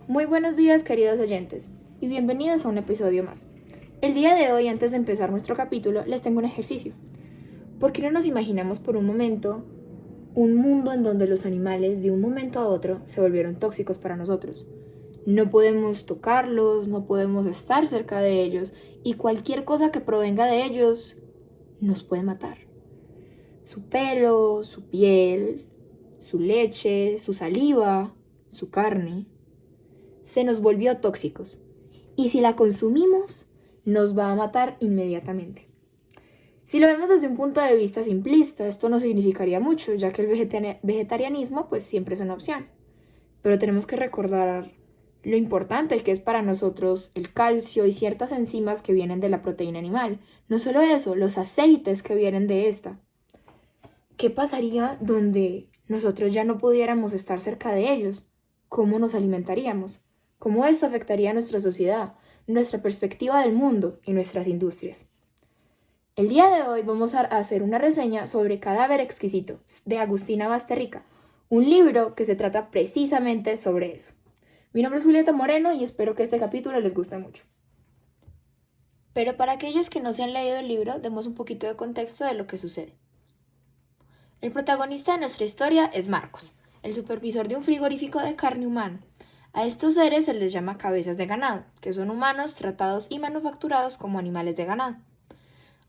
Muy buenos días, queridos oyentes, y bienvenidos a un episodio más. El día de hoy, antes de empezar nuestro capítulo, les tengo un ejercicio. ¿Por qué no nos imaginamos por un momento un mundo en donde los animales de un momento a otro se volvieron tóxicos para nosotros? No podemos tocarlos, no podemos estar cerca de ellos, y cualquier cosa que provenga de ellos nos puede matar. Su pelo, su piel, su leche, su saliva, su carne se nos volvió tóxicos y si la consumimos nos va a matar inmediatamente. Si lo vemos desde un punto de vista simplista, esto no significaría mucho, ya que el vegetarianismo pues siempre es una opción. Pero tenemos que recordar lo importante que es para nosotros el calcio y ciertas enzimas que vienen de la proteína animal. No solo eso, los aceites que vienen de esta. ¿Qué pasaría donde nosotros ya no pudiéramos estar cerca de ellos? ¿Cómo nos alimentaríamos? ¿Cómo esto afectaría a nuestra sociedad, nuestra perspectiva del mundo y nuestras industrias? El día de hoy vamos a hacer una reseña sobre Cadáver Exquisito, de Agustina Basterrica, un libro que se trata precisamente sobre eso. Mi nombre es Julieta Moreno y espero que este capítulo les guste mucho. Pero para aquellos que no se han leído el libro, demos un poquito de contexto de lo que sucede. El protagonista de nuestra historia es Marcos, el supervisor de un frigorífico de carne humana. A estos seres se les llama cabezas de ganado, que son humanos tratados y manufacturados como animales de ganado.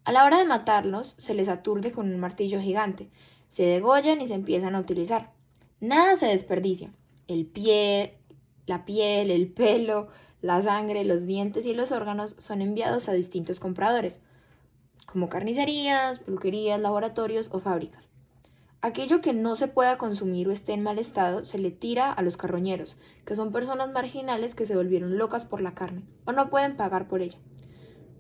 A la hora de matarlos, se les aturde con un martillo gigante, se degollan y se empiezan a utilizar. Nada se desperdicia. La piel, el pelo, la sangre, los dientes y los órganos son enviados a distintos compradores, como carnicerías, peluquerías, laboratorios o fábricas. Aquello que no se pueda consumir o esté en mal estado se le tira a los carroñeros, que son personas marginales que se volvieron locas por la carne o no pueden pagar por ella.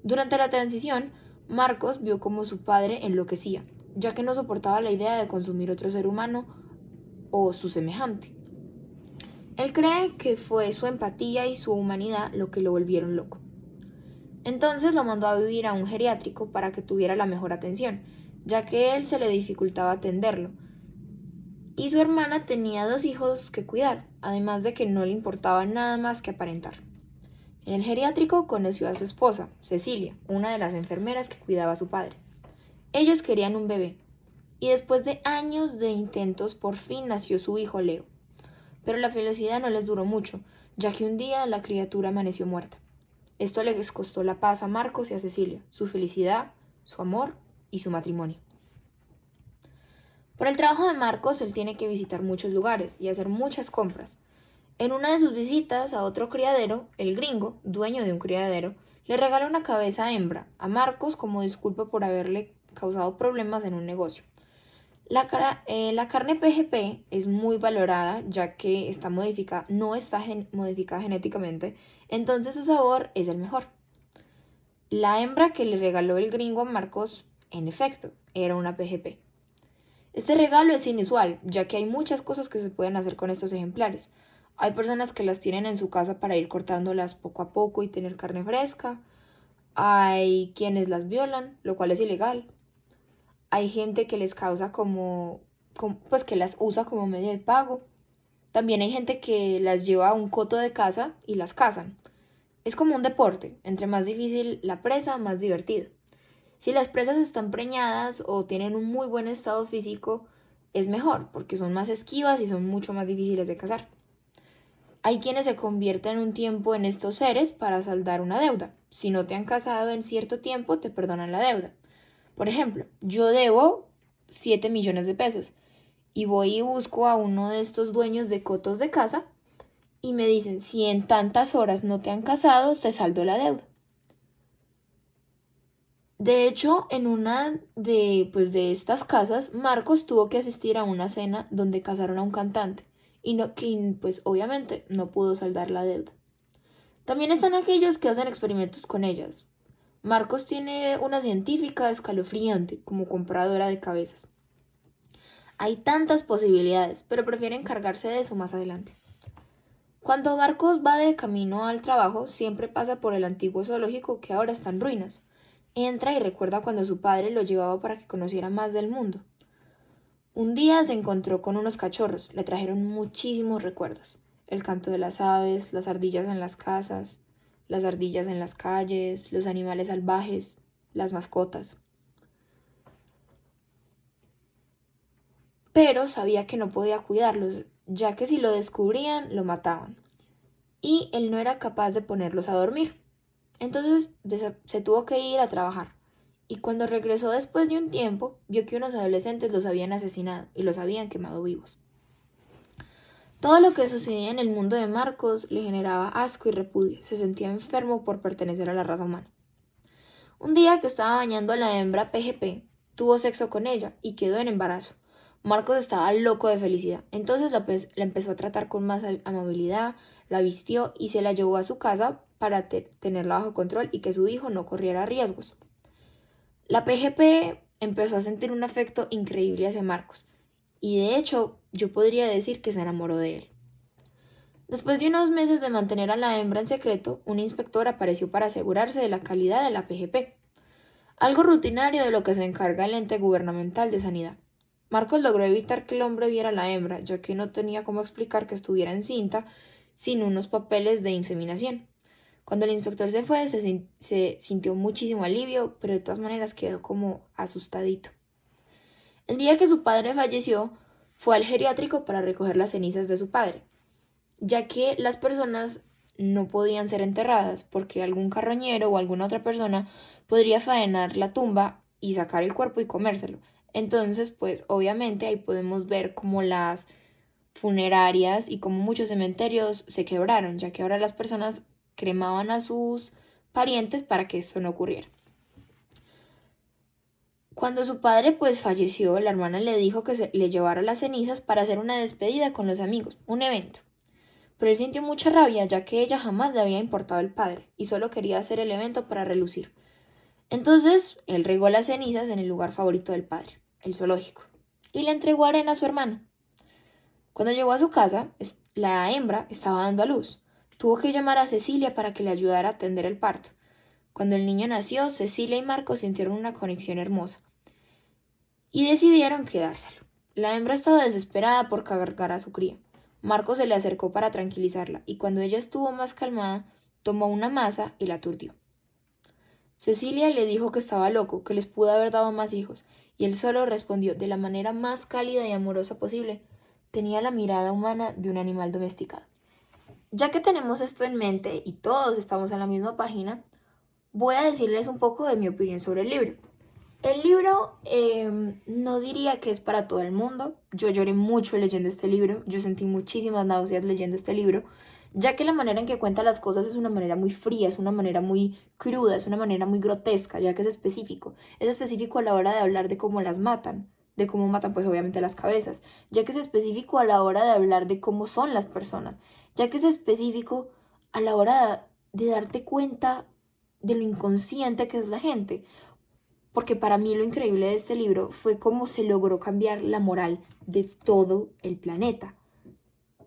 Durante la transición, Marcos vio cómo su padre enloquecía, ya que no soportaba la idea de consumir otro ser humano o su semejante. Él cree que fue su empatía y su humanidad lo que lo volvieron loco. Entonces lo mandó a vivir a un geriátrico para que tuviera la mejor atención, ya que él se le dificultaba atenderlo. Y su hermana tenía 2 hijos que cuidar, además de que no le importaba nada más que aparentar. En el geriátrico conoció a su esposa, Cecilia, una de las enfermeras que cuidaba a su padre. Ellos querían un bebé, y después de años de intentos por fin nació su hijo Leo. Pero la felicidad no les duró mucho, ya que un día la criatura amaneció muerta. Esto les costó la paz a Marcos y a Cecilia, su felicidad, su amor y su matrimonio. Por el trabajo de Marcos, él tiene que visitar muchos lugares y hacer muchas compras. En una de sus visitas a otro criadero, el gringo, dueño de un criadero, le regala una cabeza hembra a Marcos como disculpa por haberle causado problemas en un negocio. La carne PGP es muy valorada ya que no está modificada genéticamente, entonces su sabor es el mejor. La hembra que le regaló el gringo a Marcos, en efecto, era una PGP. Este regalo es inusual, ya que hay muchas cosas que se pueden hacer con estos ejemplares. Hay personas que las tienen en su casa para ir cortándolas poco a poco y tener carne fresca. Hay quienes las violan, lo cual es ilegal. Hay gente que les causa pues que las usa como medio de pago. También hay gente que las lleva a un coto de caza y las cazan. Es como un deporte, entre más difícil la presa, más divertido. Si las presas están preñadas o tienen un muy buen estado físico, es mejor, porque son más esquivas y son mucho más difíciles de cazar. Hay quienes se convierten un tiempo en estos seres para saldar una deuda. Si no te han cazado en cierto tiempo, te perdonan la deuda. Por ejemplo, yo debo 7 millones de pesos y voy y busco a uno de estos dueños de cotos de caza y me dicen, si en tantas horas no te han cazado, te saldo la deuda. De hecho, en una de estas casas, Marcos tuvo que asistir a una cena donde casaron a un cantante y pues obviamente no pudo saldar la deuda. También están aquellos que hacen experimentos con ellas. Marcos tiene una científica escalofriante como compradora de cabezas. Hay tantas posibilidades, pero prefiere encargarse de eso más adelante. Cuando Marcos va de camino al trabajo, siempre pasa por el antiguo zoológico que ahora está en ruinas. Entra y recuerda cuando su padre lo llevaba para que conociera más del mundo. Un día se encontró con unos cachorros, le trajeron muchísimos recuerdos. el canto de las aves, las ardillas en las casas, las ardillas en las calles, los animales salvajes, las mascotas. Pero sabía que no podía cuidarlos, ya que si lo descubrían, lo mataban. Y él no era capaz de ponerlos a dormir. Entonces se tuvo que ir a trabajar. Y cuando regresó después de un tiempo, vio que unos adolescentes los habían asesinado y los habían quemado vivos. Todo lo que sucedía en el mundo de Marcos le generaba asco y repudio. Se sentía enfermo por pertenecer a la raza humana. Un día que estaba bañando a la hembra PGP, tuvo sexo con ella y quedó en embarazo. Marcos estaba loco de felicidad. Entonces la empezó a tratar con más amabilidad, la vistió y se la llevó a su casa para tenerla bajo control y que su hijo no corriera riesgos. La PGP empezó a sentir un afecto increíble hacia Marcos y de hecho yo podría decir que se enamoró de él. Después de unos meses de mantener a la hembra en secreto, un inspector apareció para asegurarse de la calidad de la PGP, algo rutinario de lo que se encarga el ente gubernamental de sanidad. Marcos logró evitar que el hombre viera a la hembra, ya que no tenía cómo explicar que estuviera encinta sin unos papeles de inseminación. Cuando el inspector se fue, se sintió muchísimo alivio, pero de todas maneras quedó como asustadito. El día que su padre falleció, fue al geriátrico para recoger las cenizas de su padre, ya que las personas no podían ser enterradas porque algún carroñero o alguna otra persona podría faenar la tumba y sacar el cuerpo y comérselo. Entonces, pues obviamente ahí podemos ver cómo las funerarias y cómo muchos cementerios se quebraron, ya que ahora las personas cremaban a sus parientes para que esto no ocurriera. Cuando su padre pues falleció, la hermana le dijo que le llevara las cenizas para hacer una despedida con los amigos, un evento. Pero él sintió mucha rabia, ya que ella jamás le había importado el padre y solo quería hacer el evento para relucir. Entonces, él regó las cenizas en el lugar favorito del padre, el zoológico, y le entregó arena a su hermana. Cuando llegó a su casa, la hembra estaba dando a luz. Tuvo que llamar a Cecilia para que le ayudara a atender el parto. Cuando el niño nació, Cecilia y Marcos sintieron una conexión hermosa y decidieron quedárselo. La hembra estaba desesperada por cargar a su cría. Marcos se le acercó para tranquilizarla y cuando ella estuvo más calmada, tomó una masa y la aturdió. Cecilia le dijo que estaba loco, que les pudo haber dado más hijos, y él solo respondió de la manera más cálida y amorosa posible. Tenía la mirada humana de un animal domesticado. Ya que tenemos esto en mente y todos estamos en la misma página, voy a decirles un poco de mi opinión sobre el libro. El libro no diría que es para todo el mundo. Yo lloré mucho leyendo este libro, yo sentí muchísimas náuseas leyendo este libro, ya que la manera en que cuenta las cosas es una manera muy fría, es una manera muy cruda, es una manera muy grotesca, ya que es específico. Es específico a la hora de hablar de cómo las matan, de cómo matan pues obviamente las cabezas, ya que es específico a la hora de hablar de cómo son las personas, ya que es específico a la hora de darte cuenta de lo inconsciente que es la gente. Porque para mí lo increíble de este libro fue cómo se logró cambiar la moral de todo el planeta.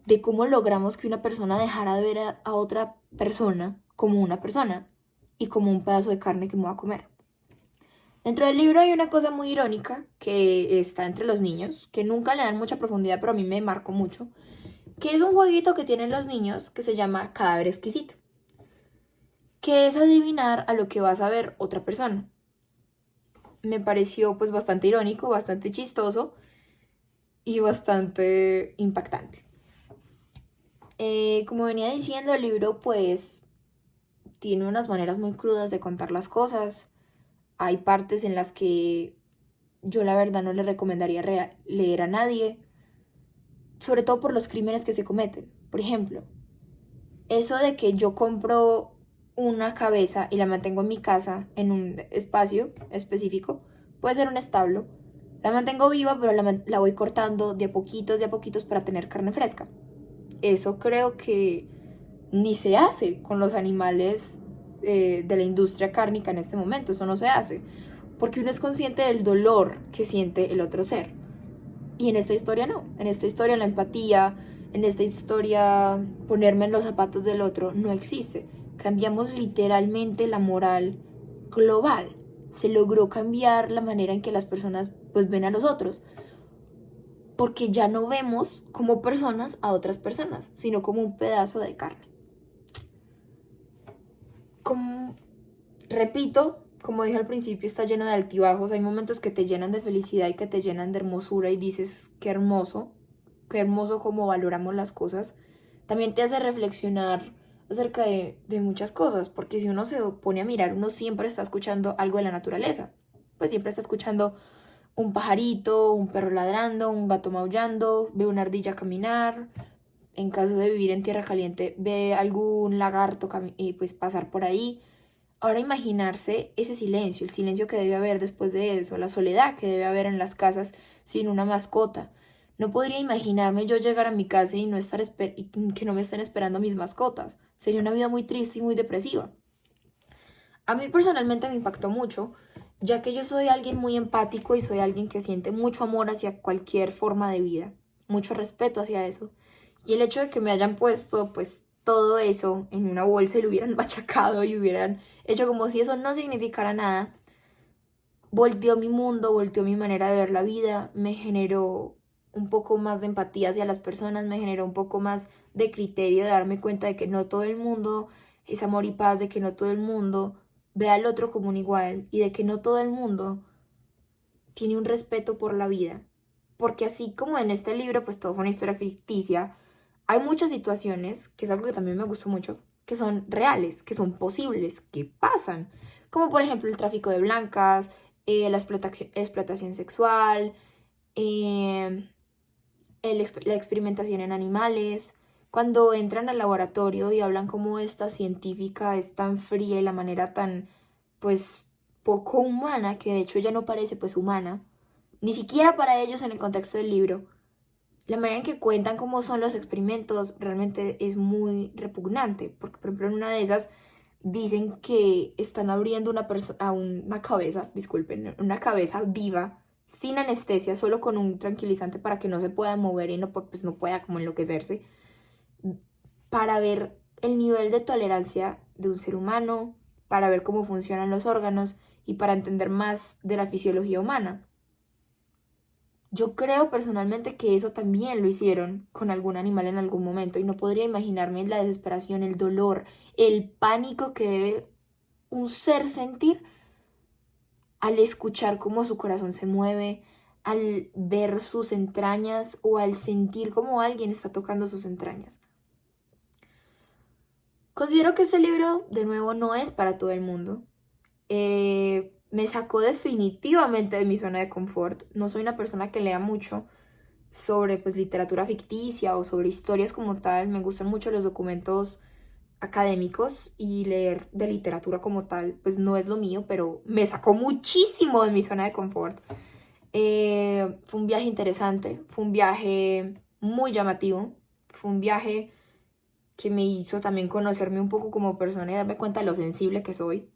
De cómo logramos que una persona dejara de ver a otra persona como una persona y como un pedazo de carne que me va a comer. Dentro del libro hay una cosa muy irónica que está entre los niños, que nunca le dan mucha profundidad, pero a mí me marcó mucho, que es un jueguito que tienen los niños que se llama Cadáver Exquisito, que es adivinar a lo que va a saber otra persona. Me pareció pues bastante irónico, bastante chistoso y bastante impactante. Como venía diciendo, el libro pues tiene unas maneras muy crudas de contar las cosas. Hay partes en las que yo la verdad no le recomendaría leer a nadie, sobre todo por los crímenes que se cometen. Por ejemplo, eso de que yo compro una cabeza y la mantengo en mi casa en un espacio específico, puede ser un establo. La mantengo viva, pero la voy cortando de a poquitos para tener carne fresca. Eso creo que ni se hace con los animales de la industria cárnica en este momento. Eso no se hace. Porque uno es consciente del dolor que siente el otro ser. Y en esta historia no. En esta historia la empatía, en esta historia ponerme en los zapatos del otro no existe. Cambiamos literalmente la moral global. Se logró cambiar la manera en que las personas pues ven a los otros. porque ya no vemos como personas a otras personas, sino como un pedazo de carne. Como, repito, como dije al principio, está lleno de altibajos. Hay momentos que te llenan de felicidad y que te llenan de hermosura y dices, qué hermoso cómo valoramos las cosas. También te hace reflexionar acerca de muchas cosas, porque si uno se pone a mirar, uno siempre está escuchando algo de la naturaleza. Pues siempre está escuchando un pajarito, un perro ladrando, un gato maullando, ve una ardilla caminar. En caso de vivir en tierra caliente, ve algún lagarto pues pasar por ahí. Ahora imaginarse ese silencio, el silencio que debe haber después de eso, la soledad que debe haber en las casas sin una mascota. No podría imaginarme yo llegar a mi casa y y que no me estén esperando mis mascotas. Sería una vida muy triste y muy depresiva. A mí personalmente me impactó mucho, ya que yo soy alguien muy empático y soy alguien que siente mucho amor hacia cualquier forma de vida, mucho respeto hacia eso. Y el hecho de que me hayan puesto pues todo eso en una bolsa y lo hubieran machacado y hubieran hecho como si eso no significara nada, volteó mi mundo, volteó mi manera de ver la vida, me generó un poco más de empatía hacia las personas, me generó un poco más de criterio de darme cuenta de que no todo el mundo es amor y paz, de que no todo el mundo ve al otro como un igual y de que no todo el mundo tiene un respeto por la vida. Porque así como en este libro, pues todo fue una historia ficticia, hay muchas situaciones, que es algo que también me gustó mucho, que son reales, que son posibles, que pasan. Como por ejemplo el tráfico de blancas, explotación sexual, eh, la experimentación en animales. Cuando entran al laboratorio y hablan como esta científica es tan fría y la manera tan, pues, poco humana, que de hecho ella no parece pues humana, ni siquiera para ellos en el contexto del libro. La manera en que cuentan cómo son los experimentos realmente es muy repugnante, porque por ejemplo en una de esas dicen que están abriendo una cabeza, disculpen, una cabeza viva, sin anestesia, solo con un tranquilizante para que no se pueda mover y pues no pueda como enloquecerse, para ver el nivel de tolerancia de un ser humano, para ver cómo funcionan los órganos y para entender más de la fisiología humana. Yo creo personalmente que eso también lo hicieron con algún animal en algún momento y no podría imaginarme la desesperación, el dolor, el pánico que debe un ser sentir al escuchar cómo su corazón se mueve, al ver sus entrañas o al sentir cómo alguien está tocando sus entrañas. Considero que este libro, de nuevo, no es para todo el mundo. Me sacó definitivamente de mi zona de confort. No soy una persona que lea mucho sobre pues literatura ficticia o sobre historias como tal. Me gustan mucho los documentos académicos y leer de literatura como tal pues no es lo mío, pero me sacó muchísimo de mi zona de confort. Fue un viaje interesante, fue un viaje muy llamativo, fue un viaje que me hizo también conocerme un poco como persona y darme cuenta de lo sensible que soy.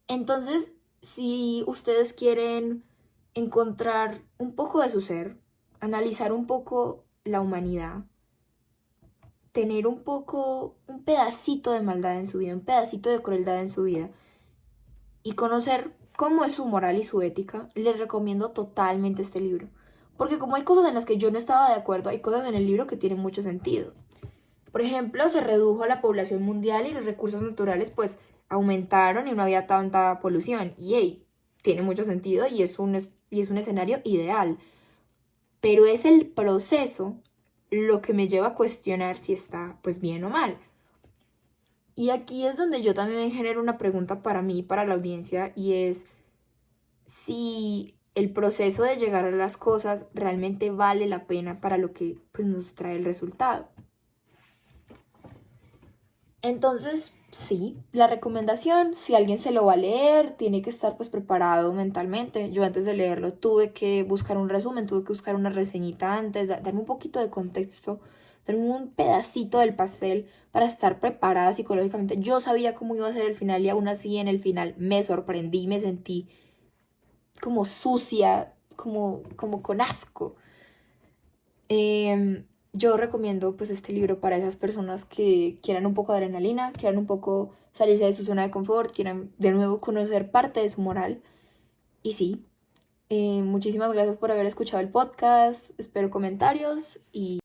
Entonces, si ustedes quieren encontrar un poco de su ser, analizar un poco la humanidad, tener un pedacito de maldad en su vida, un pedacito de crueldad en su vida y conocer cómo es su moral y su ética, les recomiendo totalmente este libro. Porque como hay cosas en las que yo no estaba de acuerdo, hay cosas en el libro que tienen mucho sentido. Por ejemplo, se redujo la población mundial y los recursos naturales pues aumentaron y no había tanta polución. Y hey, tiene mucho sentido y es un escenario ideal. Pero es el proceso lo que me lleva a cuestionar si está pues bien o mal. Y aquí es donde yo también genero una pregunta para mí, para la audiencia, y es si el proceso de llegar a las cosas realmente vale la pena para lo que pues, nos trae el resultado. Entonces, sí, la recomendación, si alguien se lo va a leer, tiene que estar pues preparado mentalmente. Yo antes de leerlo tuve que buscar un resumen, tuve que buscar una reseñita antes, darme un poquito de contexto, darme un pedacito del pastel para estar preparada psicológicamente. Yo sabía cómo iba a ser el final y aún así en el final me sorprendí, me sentí como sucia, como con asco. Yo recomiendo pues este libro para esas personas que quieran un poco de adrenalina, quieran un poco salirse de su zona de confort, quieran de nuevo conocer parte de su moral. Y sí, Muchísimas gracias por haber escuchado el podcast. Espero comentarios y